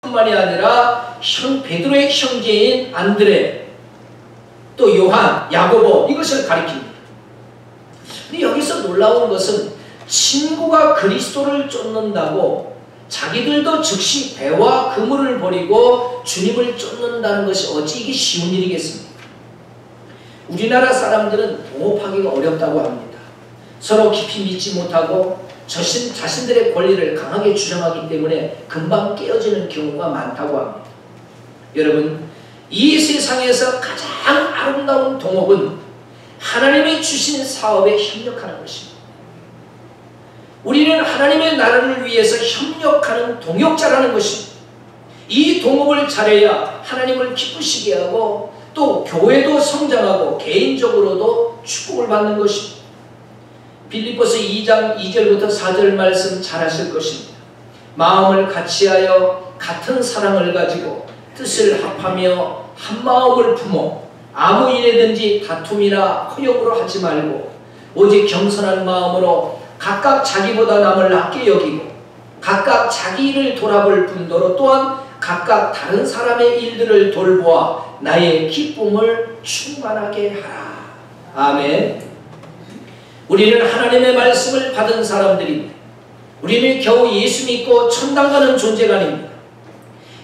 뿐만이 아니라 베드로의 형제인 안드레, 또 요한, 야고보, 이것을 가리킵니다. 근데 여기서 놀라운 것은 친구가 그리스도를 쫓는다고 자기들도 즉시 배와 그물을 버리고 주님을 쫓는다는 것이 어찌 이게 쉬운 일이겠습니까? 우리나라 사람들은 동업하기가 어렵다고 합니다. 서로 깊이 믿지 못하고 자신들의 권리를 강하게 주장하기 때문에 금방 깨어지는 경우가 많다고 합니다. 여러분, 이 세상에서 가장 아름다운 동업은 하나님이 주신 사업에 협력하는 것입니다. 우리는 하나님의 나라를 위해서 협력하는 동역자라는 것입니다. 이 동업을 잘해야 하나님을 기쁘시게 하고 또 교회도 성장하고 개인적으로도 축복을 받는 것입니다. 빌립보서 2장 2절부터 4절 말씀 잘 하실 것입니다. 마음을 같이하여 같은 사랑을 가지고 뜻을 합하며 한 마음을 품어 아무 일에든지 다툼이나 허용으로 하지 말고 오직 겸손한 마음으로 각각 자기보다 남을 낮게 여기고 각각 자기 일을 돌아볼 뿐더러 또한 각각 다른 사람의 일들을 돌보아 나의 기쁨을 충만하게 하라. 아멘. 우리는 하나님의 말씀을 받은 사람들입니다. 우리는 겨우 예수 믿고 천당 가는 존재가 아닙니다.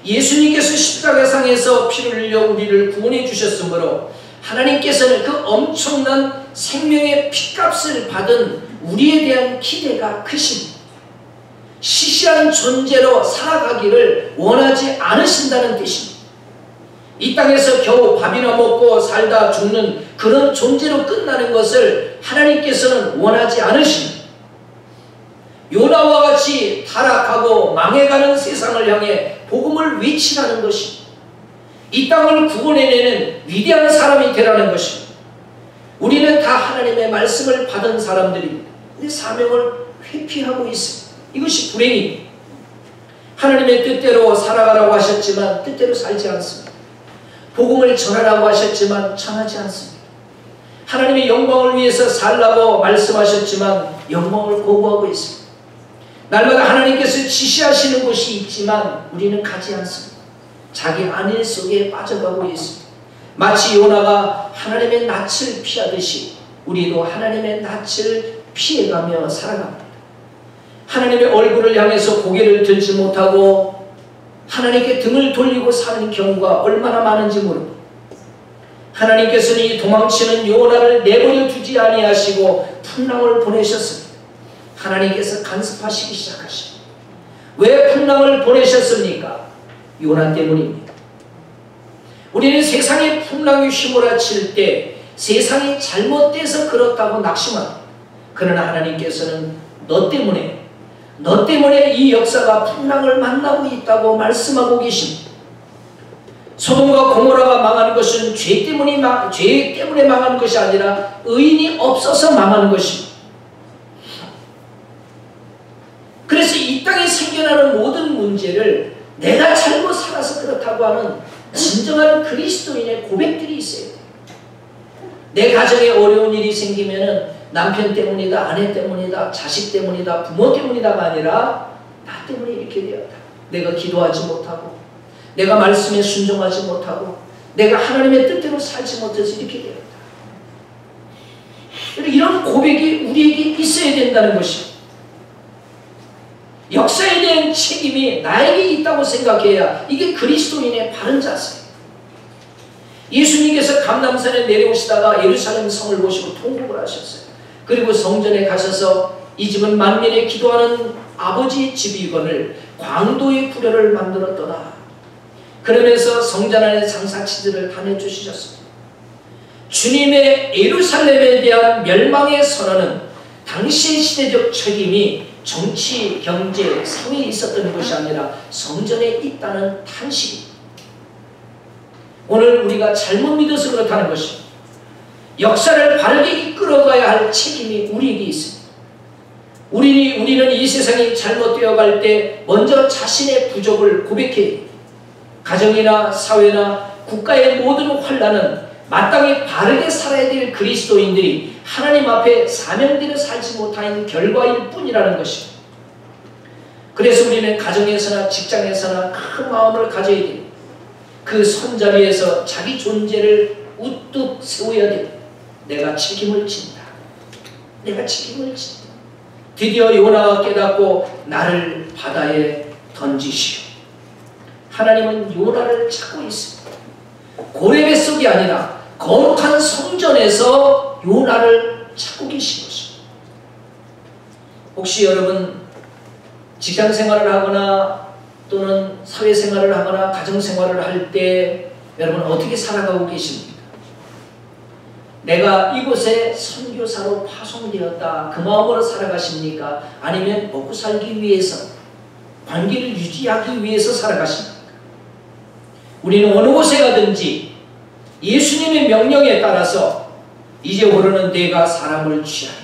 예수님께서 십자가상에서 피를 흘려 우리를 구원해 주셨으므로 하나님께서는 그 엄청난 생명의 핏값을 받은 우리에 대한 기대가 크십니다. 시시한 존재로 살아가기를 원하지 않으신다는 뜻입니다. 이 땅에서 겨우 밥이나 먹고 살다 죽는 그런 존재로 끝나는 것을 하나님께서는 원하지 않으십니다. 요나와 같이 타락하고 망해가는 세상을 향해 복음을 외치라는 것입니다. 이 땅을 구원해내는 위대한 사람이 되라는 것입니다. 우리는 다 하나님의 말씀을 받은 사람들입니다. 근데 사명을 회피하고 있습니다. 이것이 불행입니다. 하나님의 뜻대로 살아가라고 하셨지만 뜻대로 살지 않습니다. 복음을 전하라고 하셨지만 전하지 않습니다. 하나님의 영광을 위해서 살라고 말씀하셨지만 영광을 거부하고 있습니다. 날마다 하나님께서 지시하시는 곳이 있지만 우리는 가지 않습니다. 자기 안일 속에 빠져가고 있습니다. 마치 요나가 하나님의 낯을 피하듯이 우리도 하나님의 낯을 피해가며 살아갑니다. 하나님의 얼굴을 향해서 고개를 들지 못하고 하나님께 등을 돌리고 사는 경우가 얼마나 많은지 모릅니다. 하나님께서는 이 도망치는 요나를 내버려 두지 아니하시고 풍랑을 보내셨습니다. 하나님께서 간섭하시기 시작하십니다. 왜 풍랑을 보내셨습니까? 요나 때문입니다. 우리는 세상의 풍랑이 휘몰아칠 때 세상이 잘못돼서 그렇다고 낙심합니다. 그러나 하나님께서는 너 때문에 이 역사가 풍랑을 만나고 있다고 말씀하고 계십니다. 소돔과 고모라가 망하는 것은 죄 때문에 망하는 것이 아니라 의인이 없어서 망하는 것입니다. 그래서 이 땅에 생겨나는 모든 문제를 내가 잘못 살아서 그렇다고 하는 진정한 그리스도인의 고백들이 있어요. 내 가정에 어려운 일이 생기면은 남편 때문이다, 아내 때문이다, 자식 때문이다, 부모 때문이다가 아니라 나 때문에 이렇게 되었다. 내가 기도하지 못하고 내가 말씀에 순종하지 못하고 내가 하나님의 뜻대로 살지 못해서 이렇게 되었다. 이런 고백이 우리에게 있어야 된다는 것입니다. 역사에 대한 책임이 나에게 있다고 생각해야 이게 그리스도인의 바른 자세예요. 예수님께서 감람산에 내려오시다가 예루살렘 성을 보시고 통곡을 하셨어요. 그리고 성전에 가셔서 이 집은 만민의 기도하는 아버지의 집이거늘 광도의 구려를 만들었더라. 그러면서 성전 안에 장사치들을 다 내주시셨습니다. 주님의 예루살렘에 대한 멸망의 선언은 당시의 시대적 책임이 정치, 경제, 사회에 있었던 것이 아니라 성전에 있다는 탄식입니다. 오늘 우리가 잘못 믿어서 그렇다는 것입니다. 역사를 바르게 이끌어가야 할 책임이 우리에게 있습니다. 우리는 이 세상이 잘못되어 갈 때 먼저 자신의 부족을 고백해야 합니다. 가정이나 사회나 국가의 모든 환난은 마땅히 바르게 살아야 될 그리스도인들이 하나님 앞에 사명대로 살지 못하는 결과일 뿐이라는 것입니다. 그래서 우리는 가정에서나 직장에서나 큰 마음을 가져야 돼요. 그 손자리에서 자기 존재를 우뚝 세워야 돼요. 내가 책임을 진다. 내가 책임을 진다. 드디어 요나가 깨닫고 나를 바다에 던지시오. 하나님은 요나를 찾고 있습니다. 고래 뱃속이 아니라 거룩한 성전에서 요나를 찾고 계신 것입니다. 혹시 여러분 직장생활을 하거나 또는 사회생활을 하거나 가정생활을 할 때 여러분 어떻게 살아가고 계십니까? 내가 이곳에 선교사로 파송되었다 그 마음으로 살아가십니까? 아니면 먹고 살기 위해서 관계를 유지하기 위해서 살아가십니까? 우리는 어느 곳에 가든지 예수님의 명령에 따라서 이제부터는 내가 사람을 취한다.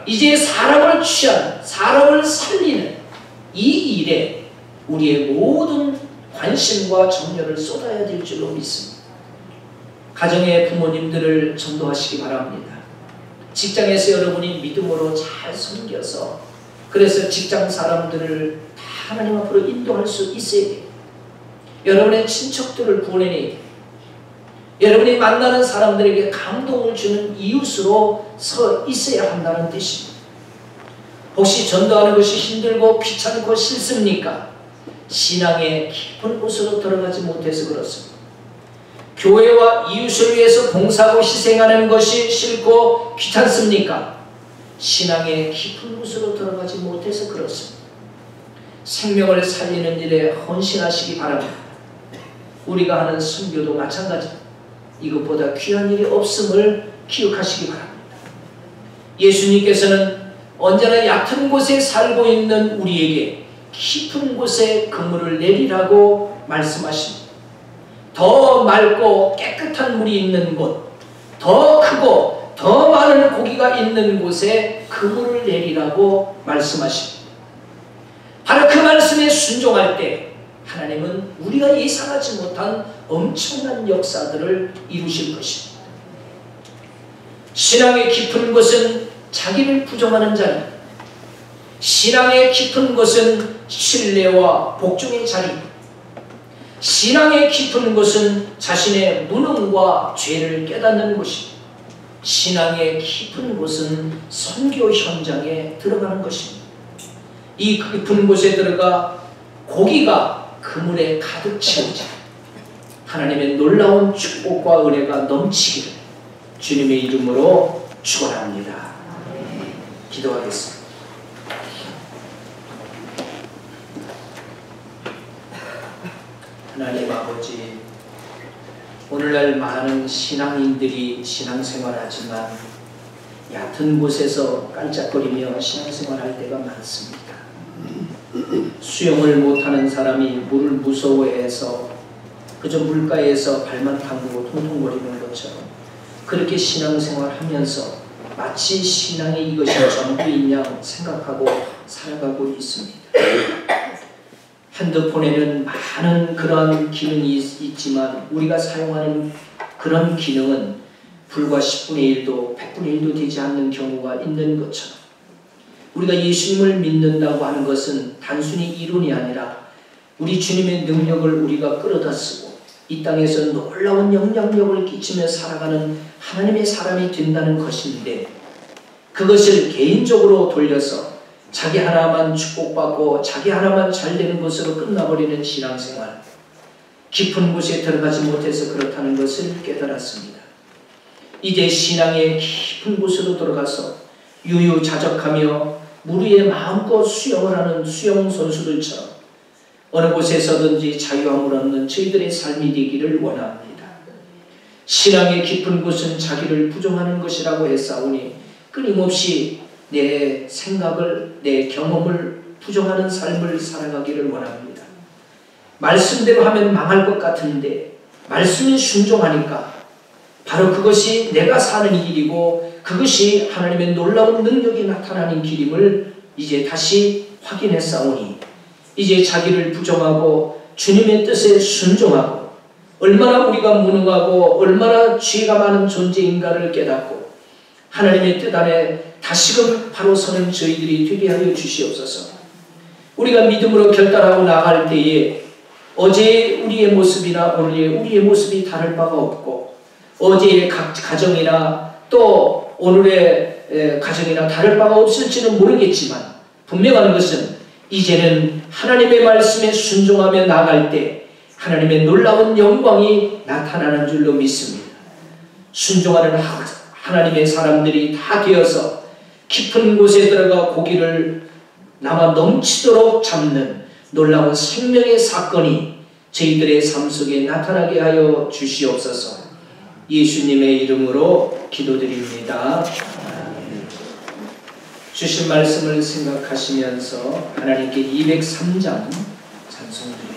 이제 사람을 취한, 사람을 살리는 이 일에 우리의 모든 관심과 정열을 쏟아야 될 줄로 믿습니다. 가정의 부모님들을 전도하시기 바랍니다. 직장에서 여러분이 믿음으로 잘 섬겨서 그래서 직장 사람들을 다 하나님 앞으로 인도할 수 있어야 돼요. 여러분의 친척들을 구원해내야 돼요. 여러분이 만나는 사람들에게 감동을 주는 이웃으로 서 있어야 한다는 뜻입니다. 혹시 전도하는 것이 힘들고 귀찮고 싫습니까? 신앙의 깊은 곳으로 들어가지 못해서 그렇습니다. 교회와 이웃을 위해서 봉사하고 희생하는 것이 싫고 귀찮습니까? 신앙의 깊은 곳으로 들어가지 못해서 그렇습니다. 생명을 살리는 일에 헌신하시기 바랍니다. 우리가 하는 선교도 마찬가지입니다. 이것보다 귀한 일이 없음을 기억하시기 바랍니다. 예수님께서는 언제나 얕은 곳에 살고 있는 우리에게 깊은 곳에 그물을 내리라고 말씀하십니다. 더 맑고 깨끗한 물이 있는 곳, 더 크고 더 많은 고기가 있는 곳에 그물을 내리라고 말씀하십니다. 바로 그 말씀에 순종할 때 하나님은 우리가 예상하지 못한 엄청난 역사들을 이루실 것입니다. 신앙의 깊은 곳은 자기를 부정하는 자리, 신앙의 깊은 곳은 신뢰와 복종의 자리, 신앙의 깊은 곳은 자신의 무능과 죄를 깨닫는 곳입니다. 신앙의 깊은 곳은 선교 현장에 들어가는 것입니다. 이 깊은 곳에 들어가 고기가 그물에 가득 채우자 하나님의 놀라운 축복과 은혜가 넘치기를 주님의 이름으로 축원합니다. 기도하겠습니다. 하나님 아버지, 오늘날 많은 신앙인들이 신앙생활하지만 얕은 곳에서 깔짝거리며 신앙생활할 때가 많습니다. 수영을 못하는 사람이 물을 무서워해서 그저 물가에서 발만 담그고 통통거리는 것처럼 그렇게 신앙생활하면서 마치 신앙이 이것이 전부인 양 생각하고 살아가고 있습니다. 핸드폰에는 많은 그런 기능이 있지만 우리가 사용하는 그런 기능은 불과 10분의 1도 100분의 1도 되지 않는 경우가 있는 것처럼 우리가 예수님을 믿는다고 하는 것은 단순히 이론이 아니라 우리 주님의 능력을 우리가 끌어다 쓰고 이 땅에서 놀라운 영향력을 끼치며 살아가는 하나님의 사람이 된다는 것인데 그것을 개인적으로 돌려서 자기 하나만 축복받고 자기 하나만 잘되는 것으로 끝나버리는 신앙생활, 깊은 곳에 들어가지 못해서 그렇다는 것을 깨달았습니다. 이제 신앙의 깊은 곳으로 들어가서 유유자적하며 물 위에 마음껏 수영을 하는 수영 선수들처럼 어느 곳에서든지 자유함을 얻는 저희들의 삶이 되기를 원합니다. 신앙의 깊은 곳은 자기를 부정하는 것이라고 했사오니 끊임없이 내 생각을, 내 경험을 부정하는 삶을 살아가기를 원합니다. 말씀대로 하면 망할 것 같은데 말씀에 순종하니까 바로 그것이 내가 사는 길이고 그것이 하나님의 놀라운 능력이 나타나는 길임을 이제 다시 확인했사오니 이제 자기를 부정하고 주님의 뜻에 순종하고 얼마나 우리가 무능하고 얼마나 죄가 많은 존재인가를 깨닫고 하나님의 뜻 안에 다시금 바로 서는 저희들이 되게 하여 주시옵소서. 우리가 믿음으로 결단하고 나갈 때에 어제의 우리의 모습이나 오늘의 우리의 모습이 다를 바가 없고 어제의 가정이나 또 오늘의 가정이나 다를 바가 없을지는 모르겠지만 분명한 것은 이제는 하나님의 말씀에 순종하며 나갈 때 하나님의 놀라운 영광이 나타나는 줄로 믿습니다. 순종하는 하나님의 사람들이 다 되어서 깊은 곳에 들어가 고기를 남아 넘치도록 잡는 놀라운 생명의 사건이 저희들의 삶 속에 나타나게 하여 주시옵소서. 예수님의 이름으로 기도드립니다. 주신 말씀을 생각하시면서 하나님께 203장 찬송드립니다.